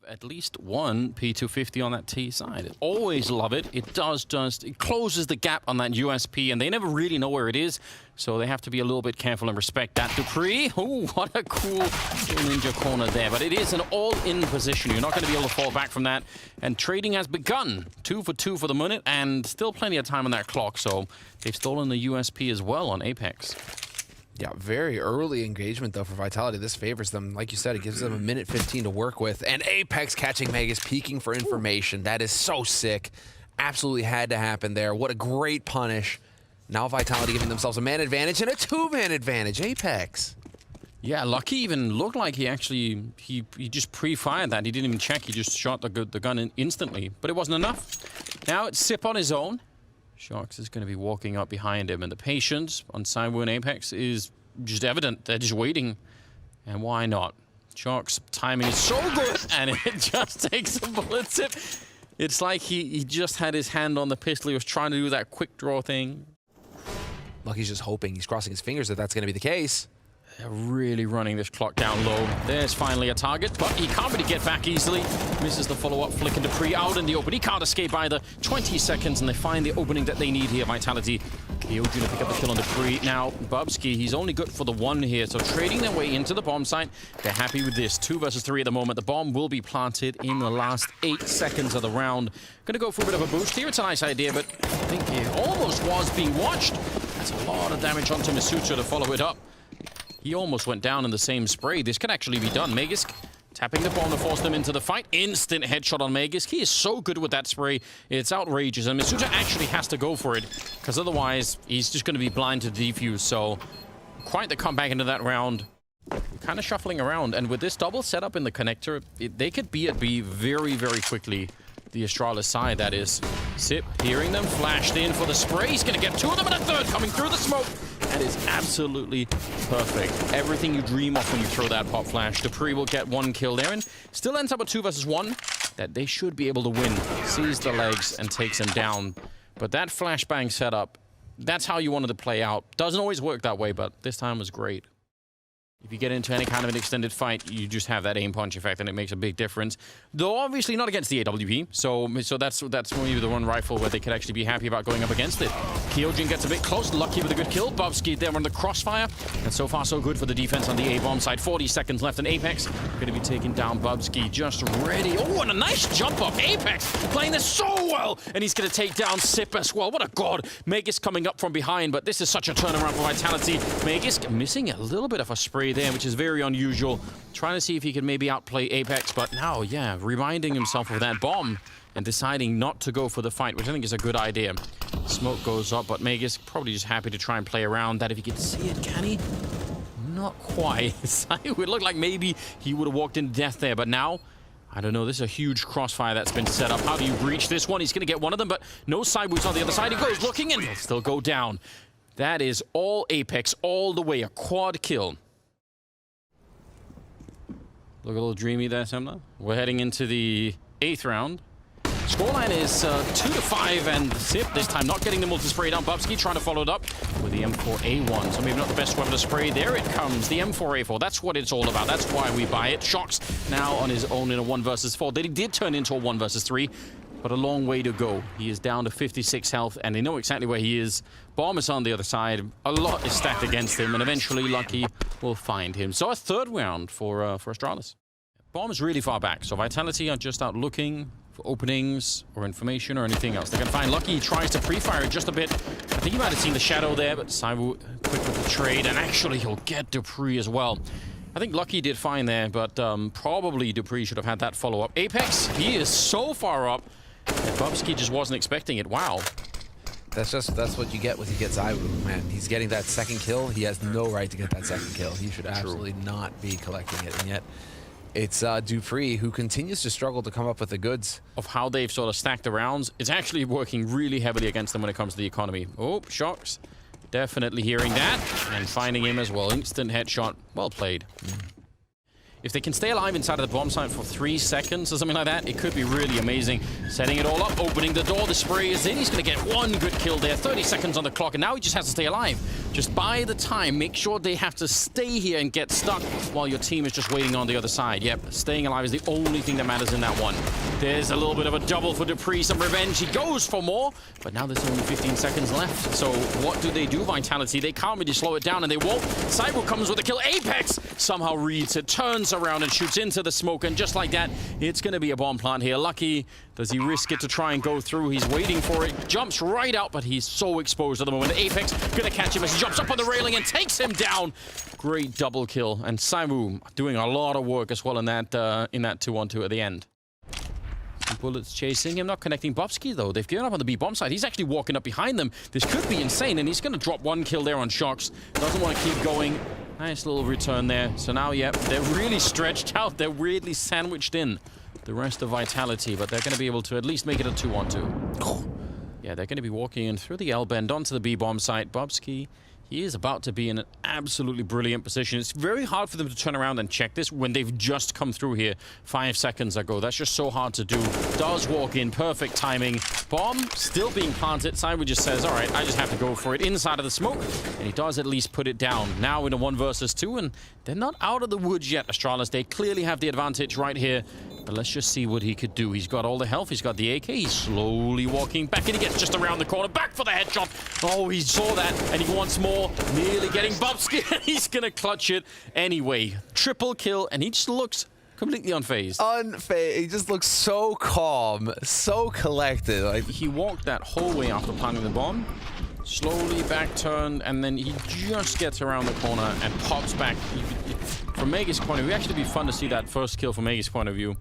At least one P250 on that T side. Always love it. It closes the gap on that USP, and they never really know where it is, so they have to be a little bit careful and respect that. Dupree, oh, what a cool ninja corner there, but it is an all-in position. You're not going to be able to fall back from that, and trading has begun. 2 for 2 for the minute, and still plenty of time on that clock, so they've stolen the USP as well on Apex. Yeah, very early engagement, though, for Vitality. This favors them. Like you said, it gives them a minute 15 to work with. And Apex catching Mejores, peeking for information. That is so sick. Absolutely had to happen there. What a great punish. Now Vitality giving themselves a man advantage and a 2-man advantage. Apex. Yeah, Lucky even looked like he actually, he just pre-fired that. He didn't even check. He just shot the gun in instantly. But it wasn't enough. Now it's Sip on his own. Sharks is going to be walking up behind him, and the patience on Cyber and Apex is just evident. They're just waiting, and why not? Sharks' timing is so good, and it just takes a bullet Sip. It's like he just had his hand on the pistol. He was trying to do that quick draw thing. Lucky's just hoping. He's crossing his fingers that that's going to be the case. They're really running this clock down low. There's finally a target, but he can't really get back easily. Misses the follow-up flick, and Dupree out in the open. He can't escape either. 20 seconds, and they find the opening that they need here. Vitality. Kyoji to pick up the kill on Dupree. Now, Bubsky, he's only good for the one here, so trading their way into the bomb site. They're happy with this. 2 versus 3 at the moment. The bomb will be planted in the last 8 seconds of the round. Gonna go for a bit of a boost here. It's a nice idea, but I think it almost was being watched. That's a lot of damage onto Misucha to follow it up. He almost went down in the same spray. This can actually be done. Mejores tapping the bomb to force them into the fight. Instant headshot on Mejores. He is so good with that spray. It's outrageous. And Misucha actually has to go for it, because otherwise he's just going to be blind to defuse. So quite the comeback into that round. Kind of shuffling around. And with this double setup in the connector, they could be at B very, very quickly. The Astralis side, that is. Sip, hearing them, flashed in for the spray. He's going to get 2 of them and a third coming through the smoke. That is absolutely perfect. Everything you dream of when you throw that pop flash. Dupree will get 1 kill there, and still ends up with 2 versus 1. That they should be able to win. Sees the legs and takes him down. But that flashbang setup, that's how you wanted to play out. Doesn't always work that way, but this time was great. If you get into any kind of an extended fight, you just have that aim punch effect, and it makes a big difference. Though obviously not against the AWP, so that's maybe the one rifle where they could actually be happy about going up against it. Kyojin gets a bit close, Lucky with a good kill. Bubsky there on the crossfire, and so far so good for the defense on the A-bomb side. 40 seconds left in Apex. Going to be taking down Bubsky, just ready. Oh, and a nice jump off. Apex playing this so well, and he's going to take down Sip as well. What a god. Mejores coming up from behind, but this is such a turnaround for Vitality. Mejores missing a little bit of a spray there, which is very unusual. Trying to see if he can maybe outplay Apex, but now, yeah, reminding himself of that bomb and deciding not to go for the fight, which I think is a good idea. Smoke goes up, but Mejores probably just happy to try and play around that. If he can see it, can he? Not quite. It would look like maybe he would have walked into death there, but now, I don't know, this is a huge crossfire that's been set up. How do you breach this one? He's going to get one of them, but no side boots on the other side. He goes looking, and he'll still go down. That is all Apex, all the way, a quad kill. Look a little dreamy there, Semna. We're heading into the 8th round. Scoreline is 2-5, and Sip this time not getting the multi-spray down. Bubsky trying to follow it up with the M4A1. So maybe not the best weapon to spray. There it comes, the M4A4. That's what it's all about. That's why we buy it. Shox now on his own in a 1 versus 4. They did turn into a 1 versus 3, but a long way to go. He is down to 56 health, and they know exactly where he is. Bomb is on the other side. A lot is stacked against him, and eventually Lucky will find him. So a 3rd round for Astralis. Bomb is really far back, so Vitality are just out looking for openings or information or anything else. They're going to find Lucky. He tries to pre-fire it just a bit. I think you might have seen the shadow there, but Saibu quick with the trade, and actually he'll get Dupree as well. I think Lucky did fine there, but probably Dupree should have had that follow-up. Apex, he is so far up, and Bubsky just wasn't expecting it. Wow. That's what you get when you get Zaiwu, man. He's getting that 2nd kill. He has no right to get that 2nd kill. He should absolutely not be collecting it, and yet it's Dupree who continues to struggle to come up with the goods. Of how they've sort of stacked the rounds, it's actually working really heavily against them when it comes to the economy. Oh, Shox. Definitely hearing that and finding him as well. Instant headshot. Well played. If they can stay alive inside of the bomb site for 3 seconds or something like that, it could be really amazing. Setting it all up, opening the door, the spray is in. He's going to get 1 good kill there. 30 seconds on the clock, and now he just has to stay alive. Just buy the time. Make sure they have to stay here and get stuck while your team is just waiting on the other side. Yep, staying alive is the only thing that matters in that one. There's a little bit of a double for Dupree, some revenge. He goes for more, but now there's only 15 seconds left. So what do? Vitality, they can't really slow it down, and they won't. Cyber comes with a kill. Apex somehow reads it, turns around and shoots into the smoke, and just like that, it's going to be a bomb plant here. Lucky, does he risk it to try and go through? He's waiting for it, jumps right out, but he's so exposed at the moment. Apex going to catch him as he jumps up on the railing and takes him down. Great double kill, and Saimu doing a lot of work as well in that 2-on-2 at the end. Bullets chasing him, not connecting Bobsky though. They've given up on the B bomb side. He's actually walking up behind them. This could be insane, and he's going to drop one kill there on Shox. Doesn't want to keep going. Nice little return there. So now, yep, they're really stretched out. They're weirdly sandwiched in the rest of Vitality, but they're going to be able to at least make it a 2-on-2. Yeah, they're going to be walking in through the L-bend onto the B bomb site. Bobsky, he is about to be in an absolutely brilliant position. It's very hard for them to turn around and check this when they've just come through here 5 seconds ago. That's just so hard to do. Does walk in, perfect timing. Bomb still being planted. Cyber just says, all right, I just have to go for it inside of the smoke. And he does at least put it down. Now in a 1 versus 2, and they're not out of the woods yet, Astralis. They clearly have the advantage right here. But let's just see what he could do. He's got all the health. He's got the AK. He's slowly walking back, and he gets just around the corner. Back for the headshot. Oh, he saw that, and he wants more. Nearly getting Bobsky. He's going to clutch it anyway. Triple kill, and he just looks completely unfazed. Unfazed. He just looks so calm, so collected. Like, he walked that whole way after planting the bomb. Slowly back turned, and then he just gets around the corner and pops back. From Mega's point of view, actually be fun to see that first kill from Mega's point of view.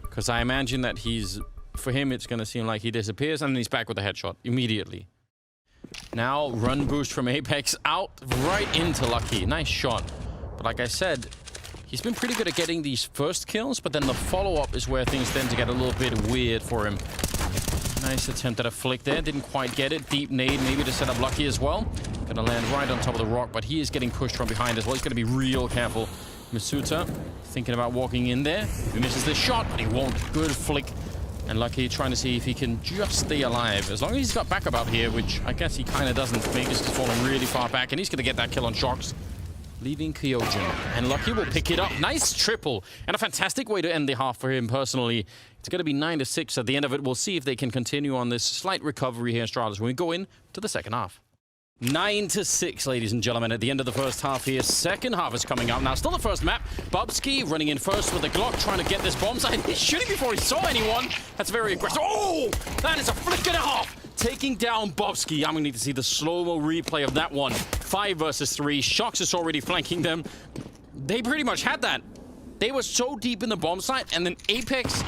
Because I imagine that for him, it's going to seem like he disappears, and then he's back with a headshot immediately. Now, run boost from Apex out right into Lucky. Nice shot. But like I said, he's been pretty good at getting these first kills, but then the follow-up is where things tend to get a little bit weird for him. Nice attempt at a flick there. Didn't quite get it. Deep nade maybe to set up Lucky as well. Gonna land right on top of the rock, but he is getting pushed from behind as well. He's gonna be real careful. Masuta thinking about walking in there. He misses the shot, but he won't. Good flick. And Lucky trying to see if he can just stay alive. As long as he's got backup out here, which I guess he kind of doesn't. Vegas is falling really far back, and he's going to get that kill on Shox, leaving Kyojin. And Lucky will pick it up. Nice triple. And a fantastic way to end the half for him personally. It's going to be 9-6 at the end of it. We'll see if they can continue on this slight recovery here, Astralis, when we go in to the second half. 9-6, ladies and gentlemen, at the end of the first half here. Second half is coming up now. Still the first map. Bobsky running in first with the Glock, trying to get this bomb site. He's shooting before he saw anyone. That's very aggressive. Oh, that is a flick and a half. Taking down Bobsky. I'm going to need to see the slow-mo replay of that one. 5 versus 3. Shox is already flanking them. They pretty much had that. They were so deep in the bomb site, and then Apex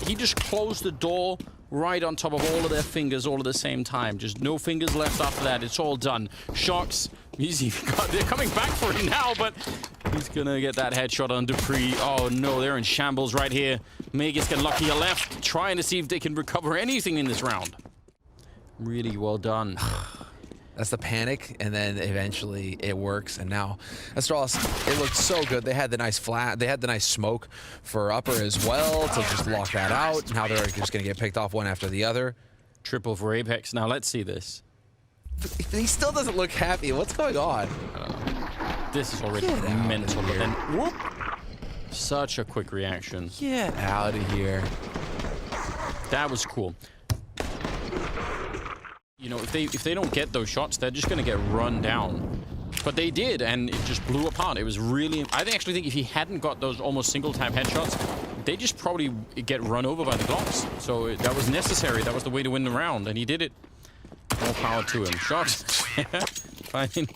he just closed the door right on top of all of their fingers all at the same time. Just no fingers left after that. It's all done. Shox, they're coming back for him now, but he's gonna get that headshot on Dupree. Oh no, they're in shambles right here. Megas get Lucky left, trying to see if they can recover anything in this round. Really well done. that's the panic, and then eventually it works. And now Astralis, it looked so good. They had the nice they had the nice smoke for upper as well to just lock that out. Now they're just gonna get picked off one after the other. Triple for Apex. Now let's see this. He still doesn't look happy. What's going on? This is already mental, but then whoop! Such a quick reaction. Get out of here. That was cool. You know, if they don't get those shots, they're just gonna get run down. But they did, and it just blew apart. It was really... I actually think if he hadn't got those almost single-tap headshots, they just probably get run over by the Glocks. So that was necessary. That was the way to win the round, and he did it. More power to him. Shots. Finding,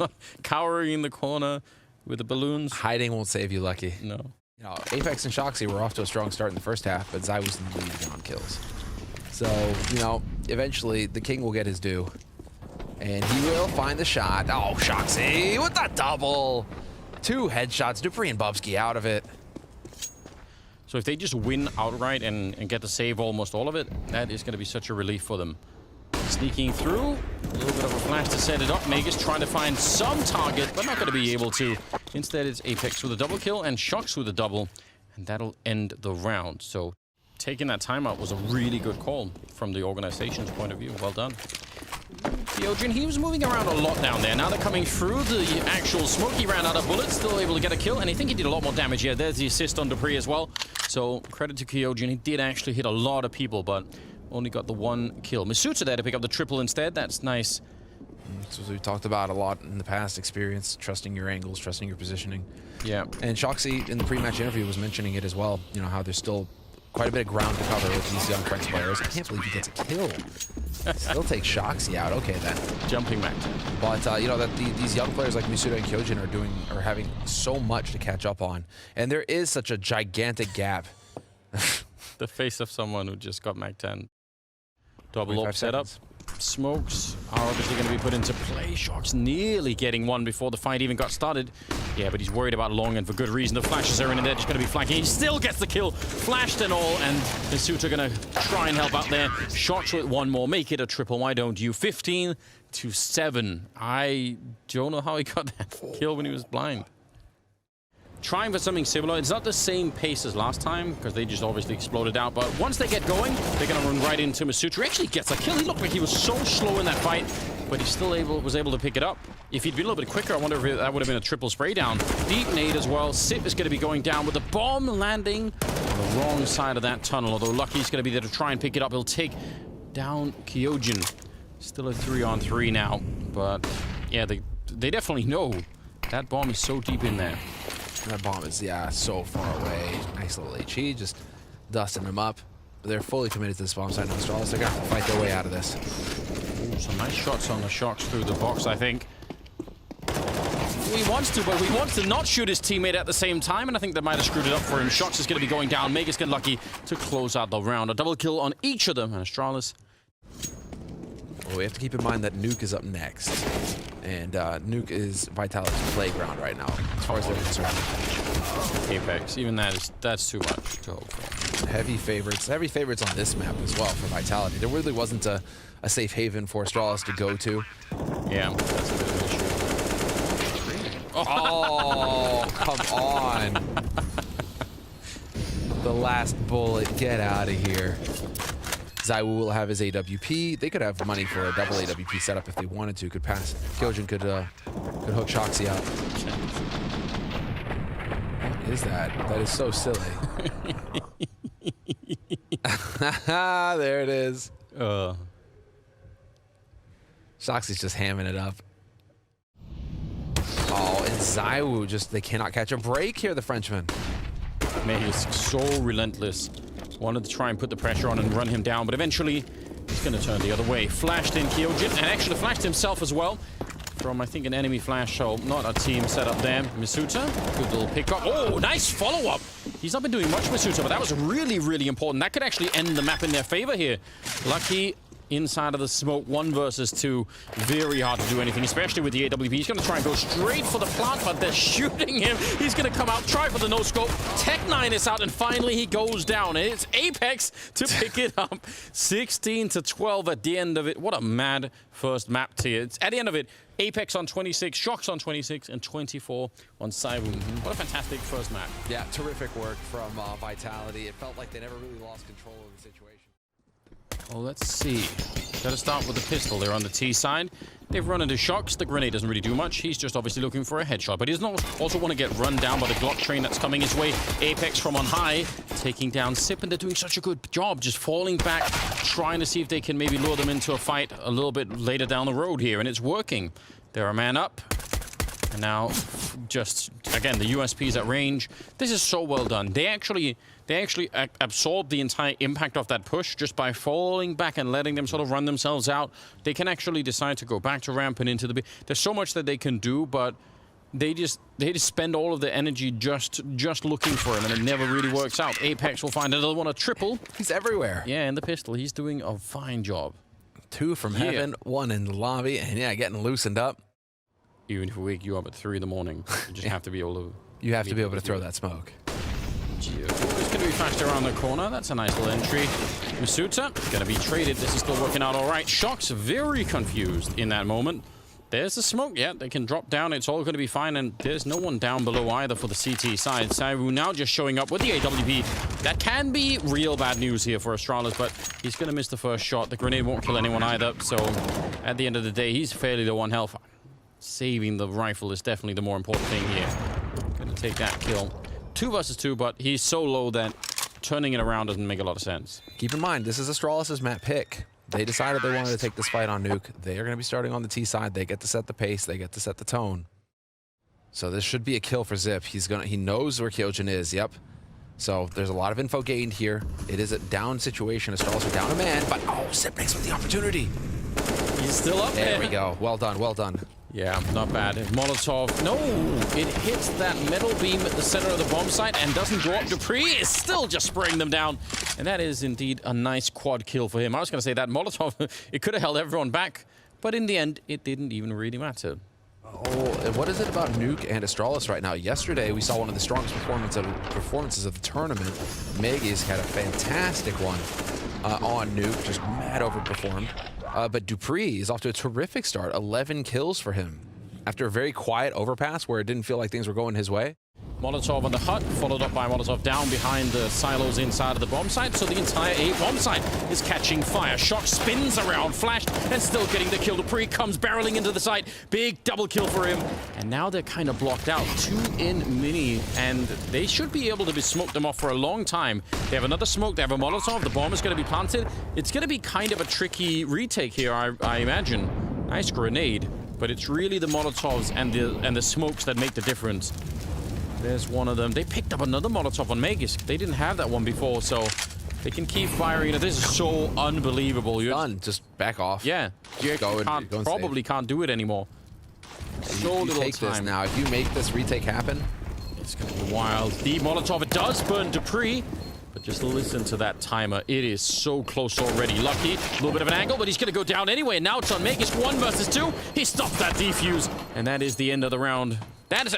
cowering in the corner with the balloons. Hiding won't save you, Lucky. No. You know, Apex and Shoxy were off to a strong start in the first half, but Zai was in the lead on kills. So, you know, eventually the king will get his due. And he will find the shot. Oh, Shoxy with the double. 2 headshots. Dupree and Bubsky out of it. So if they just win outright and get to save almost all of it, that is going to be such a relief for them. Sneaking through, a little bit of a flash to set it up. Megas trying to find some target, but not going to be able to. Instead, it's Apex with a double kill and Shox with a double, and that'll end the round. So taking that timeout was a really good call from the organization's point of view. Well done. Kyojin, he was moving around a lot down there. Now they're coming through the actual smoke. He ran out of bullets, still able to get a kill, and I think he did a lot more damage here. There's the assist on Dupree as well. So credit to Kyojin. He did actually hit a lot of people, but only got the one kill. Misuta there to pick up the triple instead. That's nice. That's what we talked about a lot in the past experience, trusting your angles, trusting your positioning. Yeah. And Shoxy in the pre-match interview was mentioning it as well, you know, how there's still quite a bit of ground to cover with these young French players. I can't believe he gets a kill. Still takes Shoxy out. Okay, then. Jumping back. But, you know, that these young players like Misuta and Kyojin are having so much to catch up on. And there is such a gigantic gap. The face of someone who just got Mac 10. Double up setup. Smokes are obviously going to be put into play. Shock's nearly getting one before the fight even got started. Yeah, but he's worried about long, and for good reason. The flashes are in, and they're just going to be flanking. He still gets the kill, flashed and all, and Misuta going to try and help out there. Shots with one more, make it a triple. Why don't you? 15-7. I don't know how he got that kill when he was blind. Trying for something similar. It's not the same pace as last time, because they just obviously exploded out. But once they get going, they're going to run right into Misuta. He actually gets a kill. He looked like he was so slow in that fight, but he still was able to pick it up. If he'd been a little bit quicker, I wonder if that would have been a triple spray down. Deep nade as well. Sip is going to be going down with the bomb landing on the wrong side of that tunnel. Although Lucky's going to be there to try and pick it up. He'll take down Kyojin. Still a 3-on-3 now. But yeah, they definitely know that bomb is so deep in there. That bomb is, yeah, so far away. Nice little HE, just dusting them up. They're fully committed to this bomb side now, Astralis. They're going to have to fight their way out of this. Ooh, some nice shots on the Shocks through the box, I think. He wants to, but he wants to not shoot his teammate at the same time, and I think they might have screwed it up for him. Shocks is going to be going down. Megas get lucky to close out the round. A double kill on each of them, and Astralis. Well, we have to keep in mind that Nuke is up next. And Nuke is Vitality's playground right now, as far as they're concerned. Apex, even that's too much to hope for. Heavy favorites on this map as well for Vitality. There really wasn't a safe haven for Astralis to go to. Yeah, that's a bit of an issue. Oh, come on. The last bullet, get out of here. Zaiwu will have his AWP. They could have money for a double AWP setup if they wanted to. Could pass. Kyojin could hook Shoxy out. What is that? That is so silly. There it is. Shoxy's just hamming it up. Oh, and Zaiwu they cannot catch a break here, the Frenchman. Man, he's so relentless. Wanted to try and put the pressure on and run him down, but eventually he's going to turn the other way. Flashed in Kyojin, and actually flashed himself as well from, I think, an enemy flash, so not a team setup there. Misuta, good little pickup. Oh, nice follow-up. He's not been doing much, Misuta, but that was really, really important. That could actually end the map in their favor here. Lucky inside of the smoke, 1 versus 2. Very hard to do anything, especially with the AWP. He's going to try and go straight for the plant, but they're shooting him. He's going to come out, try for the no-scope. Tech9 is out, and finally he goes down. And it's Apex to pick it up. 16-12 at the end of it. What a mad first map tier. It's at the end of it, Apex on 26, Shocks on 26, and 24 on Zaiwu. What a fantastic first map. Yeah, terrific work from Vitality. It felt like they never really lost control of the situation. Well, let's see. Got to start with the pistol. They're on the T side. They've run into Shocks. The grenade doesn't really do much. He's just obviously looking for a headshot. But he doesn't also want to get run down by the Glock train that's coming his way. Apex from on high, taking down Sip, and they're doing such a good job just falling back, trying to see if they can maybe lure them into a fight a little bit later down the road here. And it's working. They're a man up. And now, just, again, the USP's at range. This is so well done. They actually absorb the entire impact of that push just by falling back and letting them sort of run themselves out. They can actually decide to go back to ramp and into the... There's so much that they can do, but they just spend all of the energy just looking for him, and it never really works out. Apex will find another one, a triple. He's everywhere. Yeah, in the pistol. He's doing a fine job. 2 from heaven, 1 in the lobby, and yeah, getting loosened up. Even if we wake you up at 3 in the morning, you just have to be able to... You have to be able to throw that smoke. It's going to be flashed around the corner. That's a nice little entry. Misuta going to be traded. This is still working out all right. Shock's very confused in that moment. There's the smoke. Yeah, they can drop down. It's all going to be fine. And there's no one down below either for the CT side. Saivu now just showing up with the AWP. That can be real bad news here for Astralis, but he's going to miss the first shot. The grenade won't kill anyone either. So at the end of the day, he's fairly low on health. Saving the rifle is definitely the more important thing here. Going to take that kill. 2 versus 2, but he's so low that turning it around doesn't make a lot of sense. Keep in mind, this is Astralis' map pick. They decided they wanted to take this fight on Nuke. They are going to be starting on the T side. They get to set the pace. They get to set the tone. So this should be a kill for Zip. He knows where Kyojin is. Yep. So there's a lot of info gained here. It is a down situation. Astralis are down a man, but Zip makes with the opportunity. He's still up there. There we go. Well done. Well done. Yeah, not bad. Molotov. No, it hits that metal beam at the center of the bomb site and doesn't go up. Dupree is still just spraying them down. And that is indeed a nice quad kill for him. I was going to say that Molotov, it could have held everyone back. But in the end, it didn't even really matter. Oh, what is it about Nuke and Astralis right now? Yesterday, we saw one of the strongest performances of the tournament. Mejores had a fantastic one on Nuke, just mad overperformed. But Dupree is off to a terrific start. 11 kills for him after a very quiet overpass where it didn't feel like things were going his way. Molotov on the hut, followed up by Molotov down behind the silos inside of the bomb site. So the entire A bomb site is catching fire. Shock spins around, flashed, and still getting the kill. Dupree comes barreling into the site. Big double kill for him. And now they're kind of blocked out. 2 in mini, and they should be able to be smoked them off for a long time. They have another smoke. They have a Molotov. The bomb is going to be planted. It's going to be kind of a tricky retake here, I imagine. Nice grenade, but it's really the Molotovs and the smokes that make the difference. There's one of them. They picked up another Molotov on Mejores. They didn't have that one before, so they can keep firing. This is so unbelievable. You're done. Just back off. Yeah. You probably can't do it anymore. So little take time. This now. If you make this retake happen, it's going to be wild. The Molotov, it does burn Dupree. But just listen to that timer. It is so close already. Lucky. A little bit of an angle, but he's going to go down anyway. Now it's on Mejores. 1 versus 2. He stopped that defuse. And that is the end of the round.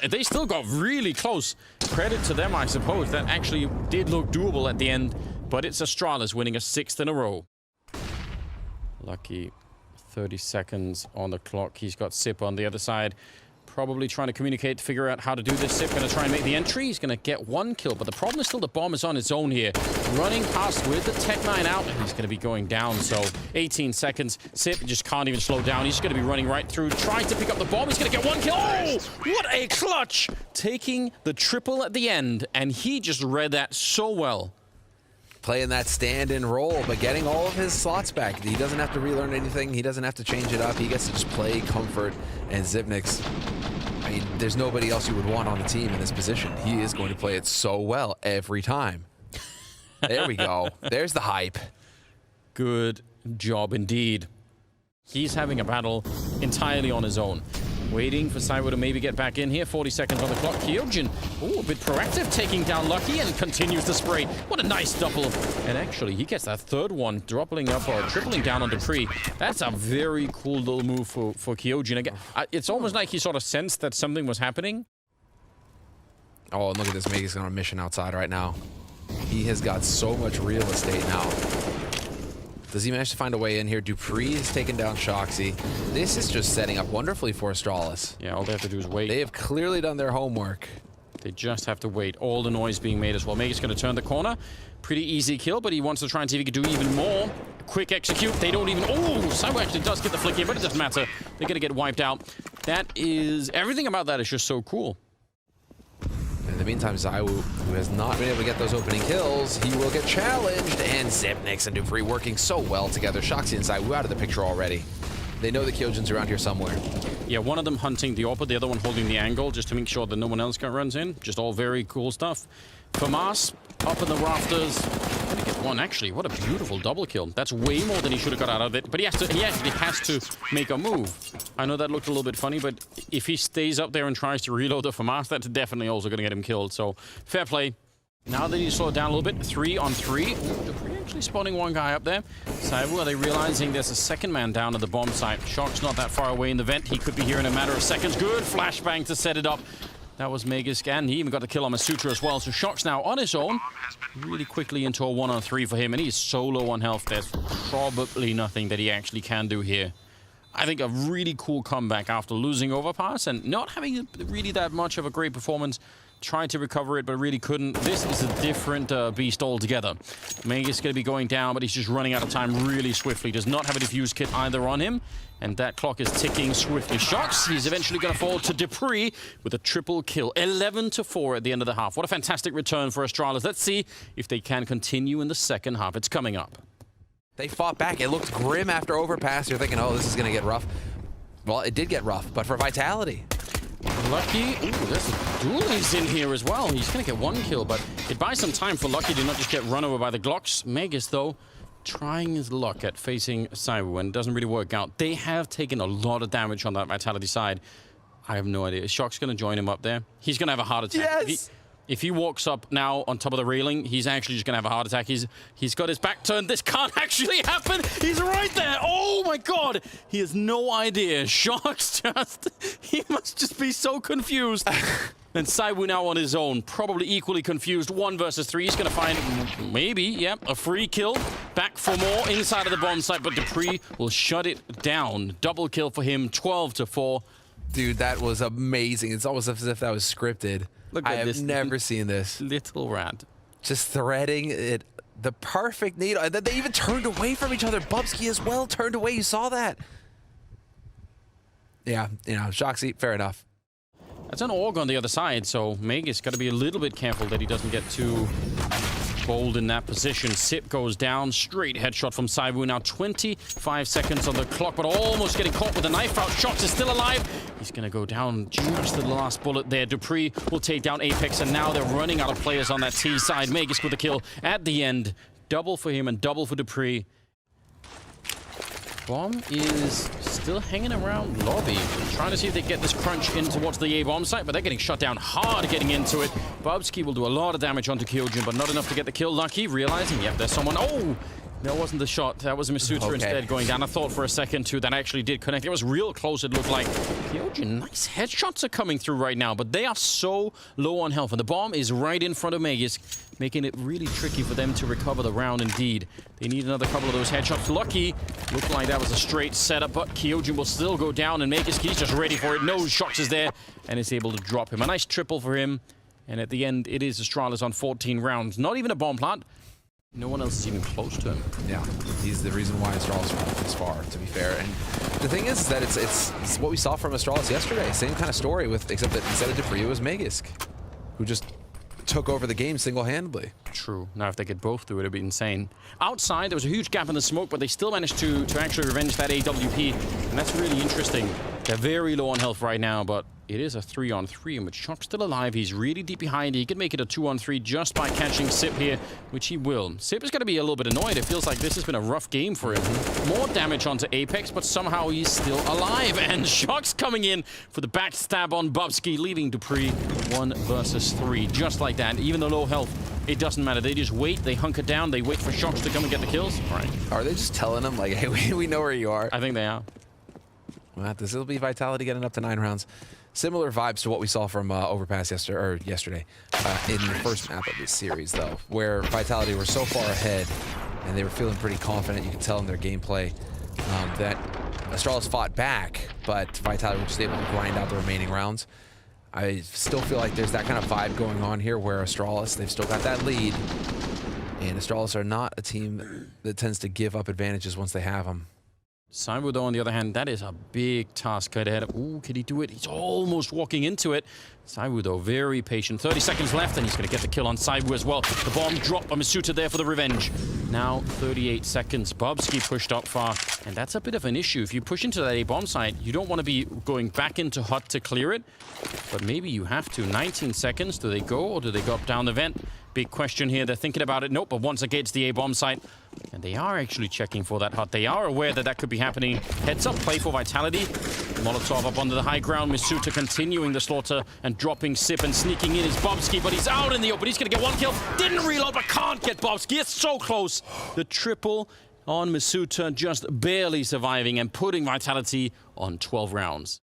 They still got really close. Credit to them, I suppose. That actually did look doable at the end. But it's Astralis winning a 6th in a row. Lucky. 30 seconds on the clock. He's got Sip on the other side. Probably trying to communicate to figure out how to do this. Sip going to try and make the entry. He's going to get 1 kill. But the problem is still the bomb is on its own here. Running past with the Tech 9 out. And he's going to be going down. So 18 seconds. Sip just can't even slow down. He's going to be running right through. Trying to pick up the bomb. He's going to get 1 kill. Oh, what a clutch. Taking the triple at the end. And he just read that so well. Playing that stand-in role, but getting all of his slots back. He doesn't have to relearn anything. He doesn't have to change it up. He gets to just play comfort. And Zipnix, I mean, there's nobody else you would want on the team in this position. He is going to play it so well every time. There we go. There's the hype. Good job indeed. He's having a battle entirely on his own. Waiting for Saivu to maybe get back in here. 40 seconds on the clock. Kyojin, a bit proactive, taking down Lucky and continues to spray. What a nice double. And actually, he gets that 3rd one, doubling up or tripling down on Dupree. That's a very cool little move for Kyojin. Again, it's almost like he sort of sensed that something was happening. Oh, and look at this. Mejores on a mission outside right now. He has got so much real estate now. Does he manage to find a way in here? Dupree has taken down Shoxy. This is just setting up wonderfully for Astralis. Yeah, all they have to do is wait. They have clearly done their homework. They just have to wait. All the noise being made as well. Mejores going to turn the corner. Pretty easy kill, but he wants to try and see if he can do even more. Quick execute. They don't even... Oh, Saivu actually does get the flick here, but it doesn't matter. They're going to get wiped out. That is... Everything about that is just so cool. In the meantime, Saivu, who has not been able to get those opening kills, he will get challenged. And Zipnix and Dupree working so well together. Shoxy and Saivu out of the picture already. They know the Kyojin's around here somewhere. Yeah, one of them hunting the AWP, the other one holding the angle, just to make sure that no one else runs in. Just all very cool stuff. Famas up in the rafters. Gonna get 1, actually. What a beautiful double kill. That's way more than he should have got out of it. But he actually has to make a move. I know that looked a little bit funny, but if he stays up there and tries to reload the Famas, that's definitely also going to get him killed. So, fair play. Now that he's slowed down a little bit, 3 on 3. Dupree actually spawning 1 guy up there. Saivu, are they realizing there's a 2nd man down at the bomb site? Shock's not that far away in the vent. He could be here in a matter of seconds. Good flashbang to set it up. That was Mejores, and he even got the kill on Masutra as well. So Shock's now on his own, really quickly into a 1 on 3 for him, and he's so low on health. There's probably nothing that he actually can do here. I think a really cool comeback after losing Overpass and not having really that much of a great performance. Tried to recover it, but really couldn't. This is a different beast altogether. Meg is going to be going down, but he's just running out of time really swiftly. Does not have a defuse kit either on him, and that clock is ticking swiftly. Shox, he's eventually going to fall to Dupree with a triple kill. 11-4 at the end of the half. What a fantastic return for Astralis. Let's see if they can continue in the second half. It's coming up. They fought back. It looked grim after Overpass. You're thinking, oh, this is going to get rough. Well, it did get rough, but for Vitality. Lucky, ooh, there's a dualies in here as well. He's going to get one kill, but it buys some time for Lucky to not just get run over by the Glocks. Megas, though, trying his luck at facing Cyber and it doesn't really work out. They have taken a lot of damage on that Vitality side. I have no idea. Is Shox going to join him up there? He's going to have a heart attack. Yes! If he walks up now on top of the railing, he's actually just going to have a heart attack. He's got his back turned. This can't actually happen. He's right there. Oh, my God. He has no idea. Shox he must just be so confused. And Saiwu now on his own, probably equally confused. 1 versus 3. He's going to find, maybe, yep, a free kill. Back for more inside of the bomb site, but Dupree will shut it down. Double kill for him, 12-4. Dude, that was amazing. It's almost as if that was scripted. Look at this. I have never seen this. Little rat. Just threading it, the perfect needle. And then they even turned away from each other. Bubsky as well turned away. You saw that. Yeah, you know, Shoxy, fair enough. That's an AUG on the other side, so Magus got to be a little bit careful that he doesn't get too bold in that position. Sip goes down, straight headshot from Saiwu. Now 25 seconds on the clock, but almost getting caught with a knife out. Shox is still alive. He's going to go down just the last bullet there. Dupree will take down Apex, and now they're running out of players on that T side. Magus with a kill at the end. Double for him and double for Dupree. Bomb is still hanging around lobby, trying to see if they get this crunch in towards the A bomb site, but they're getting shut down hard getting into it. Bubsky will do a lot of damage onto Kyojin, but not enough to get the kill. Lucky realizing, yep, there's someone. Oh, that wasn't the shot. That was Masuta instead going down. I thought for a second too that actually did connect. It was real close, it looked like. Kyojin, nice headshots are coming through right now, but they are so low on health, and the bomb is right in front of Magus, making it really tricky for them to recover the round indeed. They need another couple of those headshots. Lucky, looked like that was a straight setup, but Kyojin will still go down, and Magus, he's just ready for it. No Shox is there, and is able to drop him. A nice triple for him, and at the end, it is Astralis on 14 rounds. Not even a bomb plant. No one else is even close to him. Yeah, he's the reason why Astralis went this far, to be fair. And the thing is that it's what we saw from Astralis yesterday. Same kind of story, except that instead of Dupree, it was Magisk, who just took over the game single-handedly. True. Now, if they could both do it, it'd be insane. Outside, there was a huge gap in the smoke, but they still managed to actually revenge that AWP, and that's really interesting. They're very low on health right now, but it is a 3-on-3, and with Shox still alive, he's really deep behind. He could make it a 2-on-3 just by catching Sip here, which he will. Sip is going to be a little bit annoyed. It feels like this has been a rough game for him. More damage onto Apex, but somehow he's still alive. And Shox coming in for the backstab on Bubsky, leaving Dupree 1 versus 3. Just like that. Even the low health, it doesn't matter. They just wait. They hunker down. They wait for Shox to come and get the kills. All right. Are they just telling him, like, hey, we know where you are? I think they are. Well, this will be Vitality getting up to 9 rounds. Similar vibes to what we saw from Overpass yesterday in the first map of this series, though, where Vitality were so far ahead and they were feeling pretty confident. You could tell in their gameplay that Astralis fought back, but Vitality were just able to grind out the remaining rounds. I still feel like there's that kind of vibe going on here where Astralis, they've still got that lead, and Astralis are not a team that tends to give up advantages once they have them. Saiwu, though, on the other hand, that is a big task ahead. Ooh, can he do it? He's almost walking into it. Saiwu, though, very patient. 30 seconds left, and he's going to get the kill on Saiwu as well. The bomb dropped by Masuta there for the revenge. Now, 38 seconds. Bubsky pushed up far, and that's a bit of an issue. If you push into that A-bomb site, you don't want to be going back into hut to clear it, but maybe you have to. 19 seconds. Do they go, or do they go up down the vent? Big question here. They're thinking about it. Nope, but once it gets the A-bomb site, and they are actually checking for that hut. They are aware that that could be happening. Heads up play for Vitality. Molotov up onto the high ground. Masuta continuing the slaughter and dropping Sip, and sneaking in is Bubsky, but he's out in the open. He's going to get one kill. Didn't reload, but can't get Bubsky. It's so close. The triple on Masuta, just barely surviving and putting Vitality on 12 rounds.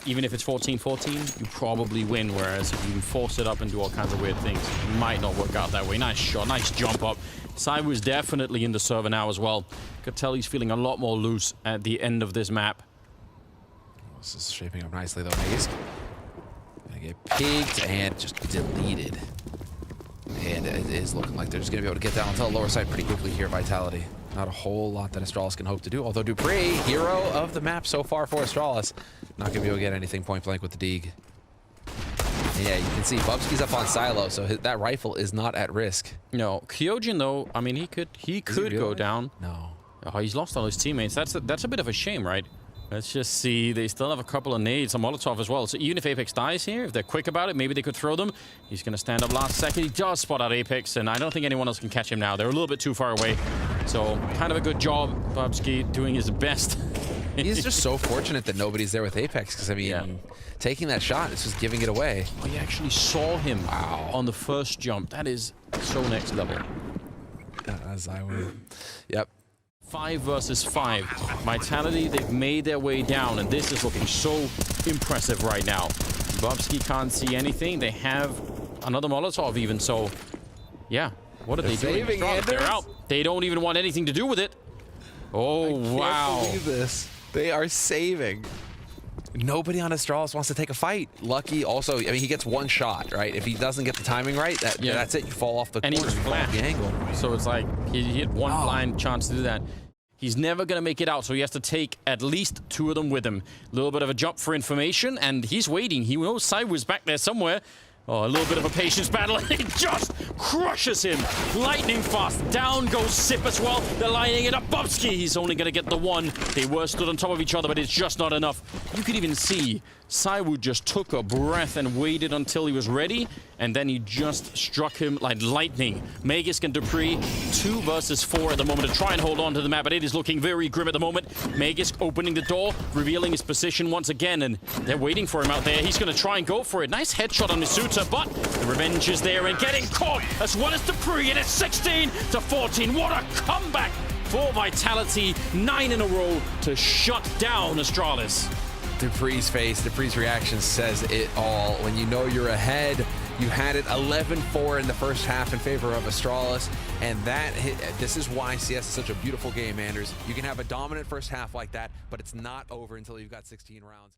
Even if it's 14-14, you probably win, whereas if you force it up and do all kinds of weird things, it might not work out that way. Nice shot, nice jump up. Saiwu is definitely in the server now as well. Could tell he's feeling a lot more loose at the end of this map. This is shaping up nicely, though. Mejores gonna get peeked and just deleted. And it is looking like they're just gonna be able to get down onto the lower side pretty quickly here, Vitality. Not a whole lot that Astralis can hope to do, although dupreeh, hero of the map so far for Astralis, not gonna be able to get anything point blank with the Deeg. Yeah, you can see Bubsky's up on silo, so that rifle is not at risk. No, Kyojin though, I mean, he could go down. No. Oh, he's lost all his teammates. That's a bit of a shame, right? Let's just see. They still have a couple of nades, a Molotov as well. So even if Apex dies here, if they're quick about it, maybe they could throw them. He's going to stand up last second. He does spot out Apex, and I don't think anyone else can catch him now. They're a little bit too far away. So kind of a good job, Bubsky doing his best. He's just so fortunate that nobody's there with Apex, because, I mean, taking that shot is just giving it away. Oh, you actually saw him on the first jump. That is so next level. As I would. Yep. 5 versus 5. Vitality, they've made their way down, and this is looking so impressive right now. Bubsky can't see anything. They have another Molotov even, so yeah. What are they doing? They're out. They don't even want anything to do with it. Oh, wow. I can't believe this. They are saving. Nobody on Astralis wants to take a fight. Lucky also, I mean, he gets one shot, right? If he doesn't get the timing right, that's it. You fall off the corner. And he was flat. The angle. So it's like he had one blind chance to do that. He's never going to make it out, so he has to take at least 2 of them with him. A little bit of a jump for information, and he's waiting. He knows Side was back there somewhere. Oh, a little bit of a patience battle, and he just crushes him. Lightning fast. Down goes Sip as well. They're lining it up. Bubsky, he's only going to get the one. They were stood on top of each other, but it's just not enough. You could even see Saiwu just took a breath and waited until he was ready, and then he just struck him like lightning. Mejores and dupreeh, 2 versus 4 at the moment to try and hold on to the map, but it is looking very grim at the moment. Mejores opening the door, revealing his position once again, and they're waiting for him out there. He's going to try and go for it. Nice headshot on Misuta, but the revenge is there and getting caught as well as dupreeh, and it's 16 to 14. What a comeback for Vitality. 9 in a row to shut down Astralis. dupreeh's face, dupreeh's reaction says it all. When you know you're ahead, you had it 11-4 in the first half in favor of Astralis, and this is why CS is such a beautiful game, Anders. You can have a dominant first half like that, but it's not over until you've got 16 rounds.